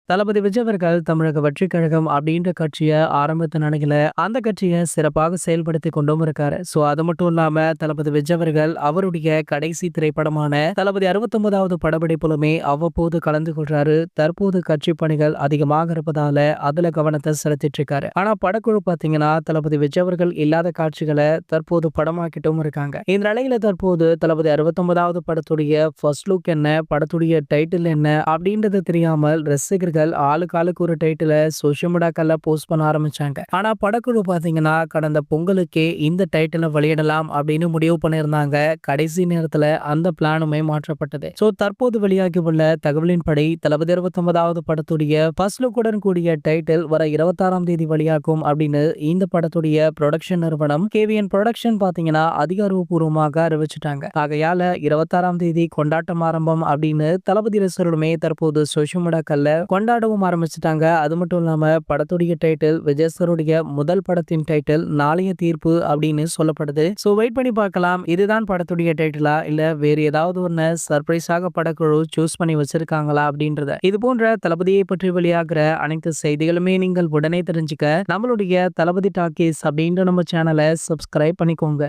தளபதி விஜய் அவர்கள் தமிழக வெற்றிக் கழகம் அப்படின்ற கட்சியை ஆரம்பித்த நிலையில அந்த கட்சியை சிறப்பாக செயல்படுத்தி கொண்டும் இருக்காரு. சோ அது மட்டும் இல்லாம தளபதி விஜய் அவர்கள் அவருடைய கடைசி திரைப்படமான தளபதி 69வது படப்பிடிப்பிலுமே அவ்வப்போது கலந்து கொள்றாரு. தற்போது கட்சி பணிகள் அதிகமாக இருப்பதால அதுல கவனத்தை செலுத்திட்டு இருக்காரு. ஆனா படக்குழு பாத்தீங்கன்னா தளபதி விஜய் அவர்கள் இல்லாத காட்சிகளை தற்போது படமாக்கிட்டும் இருக்காங்க. இந்த நிலையில தற்போது தளபதி 69வது படத்துடைய ஃபர்ஸ்ட் லுக் என்ன, படத்துடைய டைட்டில் என்ன அப்படின்றது தெரியாமல் ரசிகர்கள் ஆளுக்கு ஒரு டைட்டில சோசியல் மீடியாக்கள்ல போஸ்ட் பண்ண ஆரம்பிச்சாங்க. ஆனா படக்குழு பாத்தீங்கன்னா கடந்த பொங்கலுக்கே இந்த டைட்டில வெளியிடலாம் அப்படின்னு முடிவு பண்ணியிருந்தாங்க. கடைசி நேரத்துல அந்த பிளானுமே மாற்றப்பட்டது. சோ தற்போது வெளியாகி உள்ள தகவலின்படி தளபதி 69வது படத்துடைய ஃபர்ஸ்ட் லுக்குடன் கூடிய டைட்டில் வர 26ஆம் தேதி வெளியாகும் அப்படின்னு இந்த படத்துடைய ப்ரொடக்ஷன் நிறுவனம் கேவிஎன் ப்ரொடக்ஷன் பாத்தீங்கன்னா அதிகாரப்பூர்வமாக அறிவிச்சிட்டாங்க. ஆகையால 26ஆம் தேதி கொண்டாட்டம் ஆரம்பம் அப்படின்னு தளபதி ரசிகர்களுமே தற்போது சோசியல் மீடியாக்கள்ல கொண்டாடவும் ஆரம்பிச்சுட்டாங்க. அது மட்டும் இல்லாம படத்துடைய டைட்டில் விஜய் சாருடைய முதல் படத்தின் டைட்டில் நாளைய தீர்ப்பு அப்படின்னு சொல்லப்படுது. சோ வெயிட் பண்ணி பார்க்கலாம். இதுதான் படத்துடைய டைட்டிலா இல்ல வேறு ஏதாவது ஒன்னு சர்ப்ரைஸாக படக்குழு சூஸ் பண்ணி வச்சிருக்காங்களா அப்படின்றத. இது போன்ற தளபதியை பற்றி வெளியாகிற அனைத்து செய்திகளுமே நீங்கள் உடனே தெரிஞ்சுக்க நம்மளுடைய தளபதி டாக்கீஸ் அப்படின்ற நம்ம சேனலை சப்ஸ்கிரைப் பண்ணிக்கோங்க.